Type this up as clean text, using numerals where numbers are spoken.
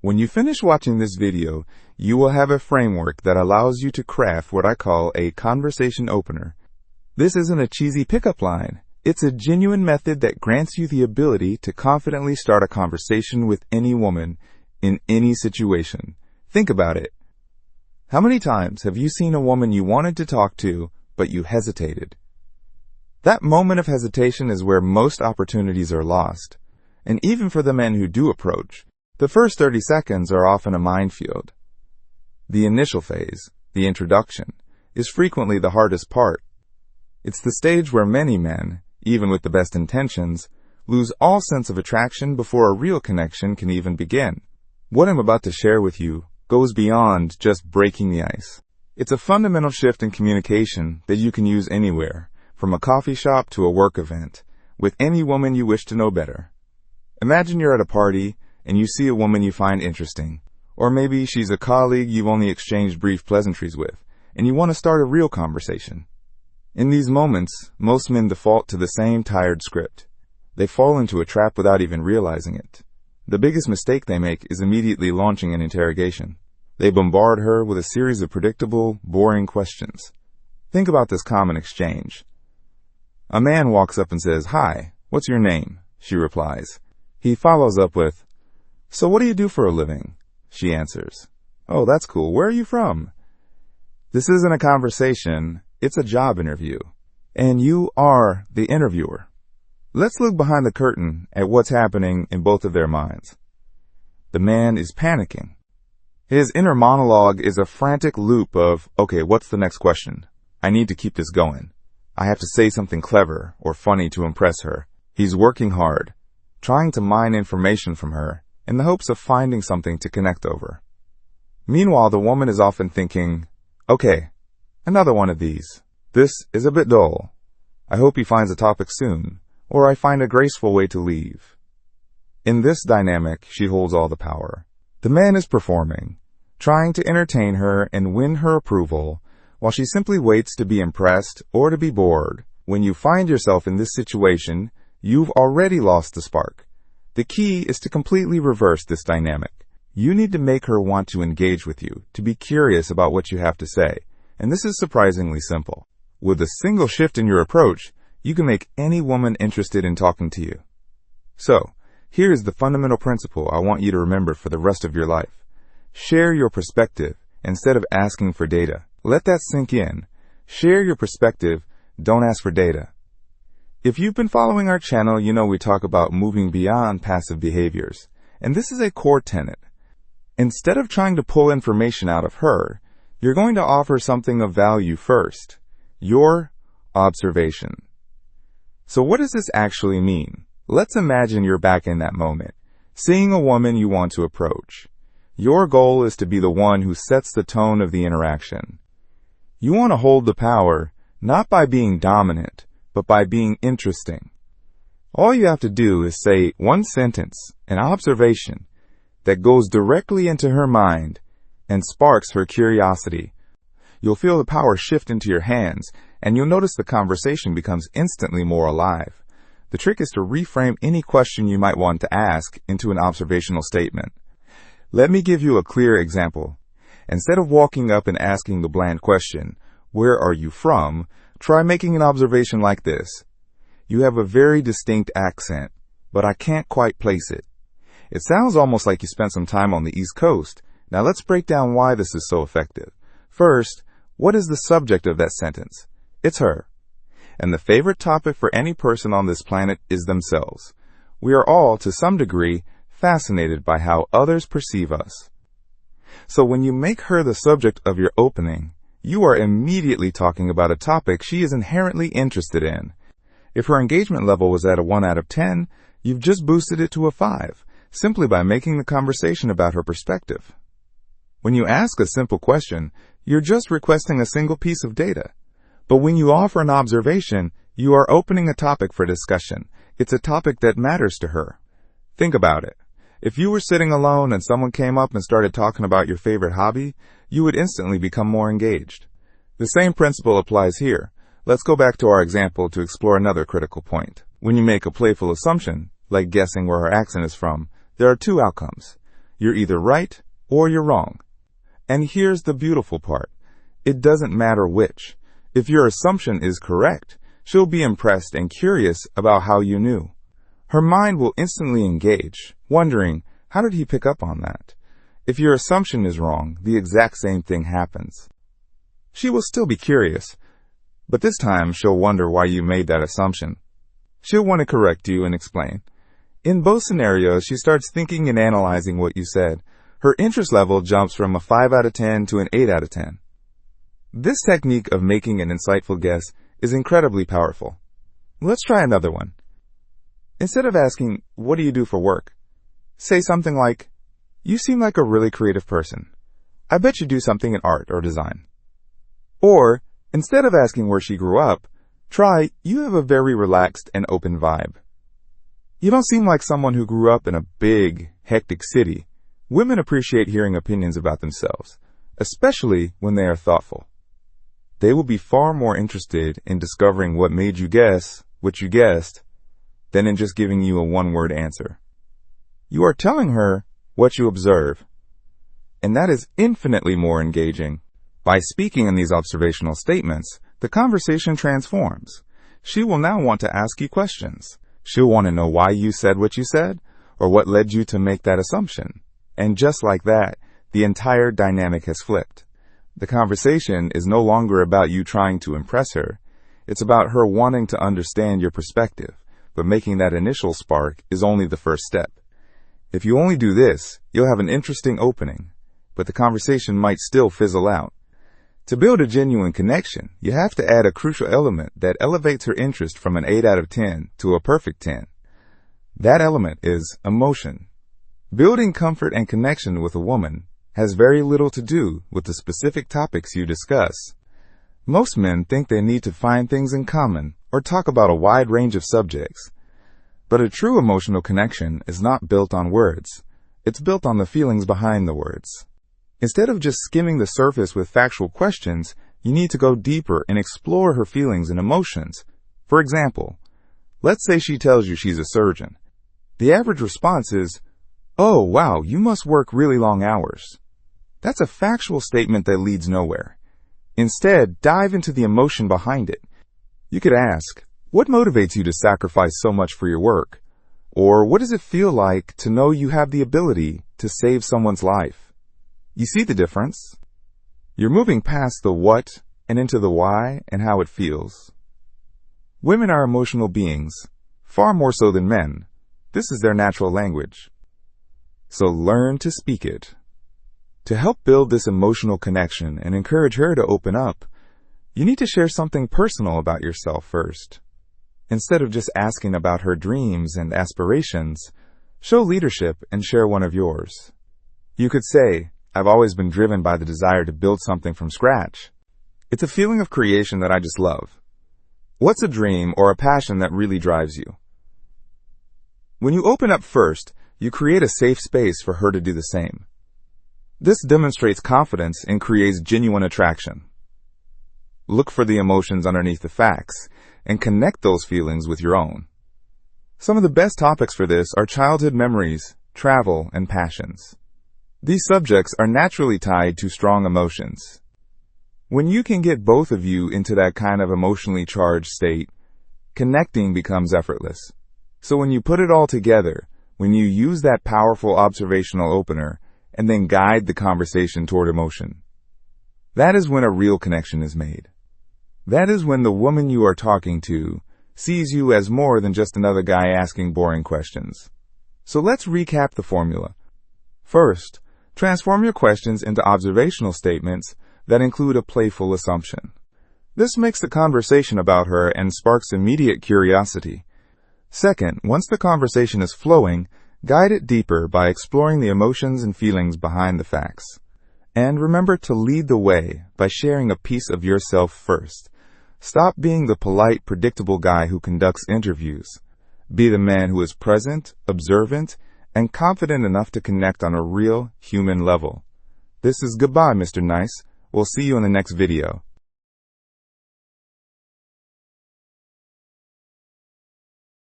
When you finish watching this video, you will have a framework that allows you to craft what I call a conversation opener. This isn't a cheesy pickup line. It's a genuine method that grants you the ability to confidently start a conversation with any woman in any situation. Think about it. How many times have you seen a woman you wanted to talk to, but you hesitated? That moment of hesitation is where most opportunities are lost. And even for the men who do approach, the first 30 seconds are often a minefield. The initial phase, the introduction, is frequently the hardest part. It's the stage where many men, even with the best intentions, lose all sense of attraction before a real connection can even begin. What I'm about to share with you goes beyond just breaking the ice. It's a fundamental shift in communication that you can use anywhere, from a coffee shop to a work event, with any woman you wish to know better. Imagine you're at a party and you see a woman you find interesting. Or maybe she's a colleague you've only exchanged brief pleasantries with, and you want to start a real conversation. In these moments, most men default to the same tired script. They fall into a trap without even realizing it. The biggest mistake they make is immediately launching an interrogation. They bombard her with a series of predictable, boring questions. Think about this common exchange. A man walks up and says, "Hi, what's your name?" She replies. He follows up with, "So what do you do for a living?" She answers, "Oh, that's cool. Where are you from?" This isn't a conversation, it's a job interview. And you are the interviewer. Let's look behind the curtain at what's happening in both of their minds. The man is panicking. His inner monologue is a frantic loop of, okay, what's the next question? I need to keep this going. I have to say something clever or funny to impress her. He's working hard, trying to mine information from her, in the hopes of finding something to connect over. Meanwhile, the woman is often thinking, okay, another one of these. This is a bit dull. I hope he finds a topic soon, or I find a graceful way to leave. In this dynamic, she holds all the power. The man is performing, trying to entertain her and win her approval, while she simply waits to be impressed or to be bored. When you find yourself in this situation, you've already lost the spark. The key is to completely reverse this dynamic. You need to make her want to engage with you, to be curious about what you have to say. And this is surprisingly simple. With a single shift in your approach, you can make any woman interested in talking to you. So, here is the fundamental principle I want you to remember for the rest of your life. Share your perspective instead of asking for data. Let that sink in. Share your perspective, don't ask for data. If you've been following our channel, you know we talk about moving beyond passive behaviors. And this is a core tenet. Instead of trying to pull information out of her, you're going to offer something of value first. Your observation. So what does this actually mean? Let's imagine you're back in that moment, seeing a woman you want to approach. Your goal is to be the one who sets the tone of the interaction. You want to hold the power, not by being dominant, but by being interesting. All you have to do is say one sentence, an observation, that goes directly into her mind and sparks her curiosity. You'll feel the power shift into your hands, and you'll notice the conversation becomes instantly more alive. The trick is to reframe any question you might want to ask into an observational statement. Let me give you a clear example. Instead of walking up and asking the bland question, "Where are you from?" try making an observation like this. "You have a very distinct accent, but I can't quite place it. It sounds almost like you spent some time on the East Coast. Now let's break down why this is so effective. First, what is the subject of that sentence? It's her. And the favorite topic for any person on this planet is themselves. We are all, to some degree, fascinated by how others perceive us. So when you make her the subject of your opening, you are immediately talking about a topic she is inherently interested in. If her engagement level was at a 1 out of 10, you've just boosted it to a 5, simply by making the conversation about her perspective. When you ask a simple question, you're just requesting a single piece of data. But when you offer an observation, you are opening a topic for discussion. It's a topic that matters to her. Think about it. If you were sitting alone and someone came up and started talking about your favorite hobby, you would instantly become more engaged. The same principle applies here. Let's go back to our example to explore another critical point. When you make a playful assumption, like guessing where her accent is from, there are two outcomes. You're either right or you're wrong. And here's the beautiful part. It doesn't matter which. If your assumption is correct, she'll be impressed and curious about how you knew. Her mind will instantly engage, wondering, how did he pick up on that? If your assumption is wrong, the exact same thing happens. She will still be curious, but this time she'll wonder why you made that assumption. She'll want to correct you and explain. In both scenarios, she starts thinking and analyzing what you said. Her interest level jumps from a 5 out of 10 to an 8 out of 10. This technique of making an insightful guess is incredibly powerful. Let's try another one. Instead of asking, what do you do for work? Say something like, you seem like a really creative person. I bet you do something in art or design. Or, instead of asking where she grew up, try, you have a very relaxed and open vibe. You don't seem like someone who grew up in a big, hectic city. Women appreciate hearing opinions about themselves, especially when they are thoughtful. They will be far more interested in discovering what made you guess what you guessed than in just giving you a one-word answer. You are telling her what you observe, and that is infinitely more engaging. By speaking in these observational statements, the conversation transforms. She will now want to ask you questions. She'll want to know why you said what you said, or what led you to make that assumption. And just like that, the entire dynamic has flipped. The conversation is no longer about you trying to impress her. It's about her wanting to understand your perspective, but making that initial spark is only the first step. If you only do this, you'll have an interesting opening, but the conversation might still fizzle out. To build a genuine connection, you have to add a crucial element that elevates her interest from an 8 out of 10 to a perfect 10. That element is emotion. Building comfort and connection with a woman has very little to do with the specific topics you discuss. Most men think they need to find things in common or talk about a wide range of subjects. But a true emotional connection is not built on words. It's built on the feelings behind the words. Instead of just skimming the surface with factual questions, you need to go deeper and explore her feelings and emotions. For example, let's say she tells you she's a surgeon. The average response is, oh, wow, you must work really long hours. That's a factual statement that leads nowhere. Instead, dive into the emotion behind it. You could ask, what motivates you to sacrifice so much for your work? Or what does it feel like to know you have the ability to save someone's life? You see the difference? You're moving past the what and into the why and how it feels. Women are emotional beings, far more so than men. This is their natural language. So learn to speak it. To help build this emotional connection and encourage her to open up, you need to share something personal about yourself first. Instead of just asking about her dreams and aspirations, show leadership and share one of yours. You could say, I've always been driven by the desire to build something from scratch. It's a feeling of creation that I just love. What's a dream or a passion that really drives you? When you open up first, you create a safe space for her to do the same. This demonstrates confidence and creates genuine attraction. Look for the emotions underneath the facts and connect those feelings with your own. Some of the best topics for this are childhood memories, travel, and passions. These subjects are naturally tied to strong emotions. When you can get both of you into that kind of emotionally charged state, connecting becomes effortless. So when you put it all together, when you use that powerful observational opener and then guide the conversation toward emotion, that is when a real connection is made. That is when the woman you are talking to sees you as more than just another guy asking boring questions. So let's recap the formula. First, transform your questions into observational statements that include a playful assumption. This makes the conversation about her and sparks immediate curiosity. Second, once the conversation is flowing, guide it deeper by exploring the emotions and feelings behind the facts. And remember to lead the way by sharing a piece of yourself first. Stop being the polite, predictable guy who conducts interviews. Be the man who is present, observant, and confident enough to connect on a real human level. This is goodbye, Mr. Nice. We'll see you in the next video.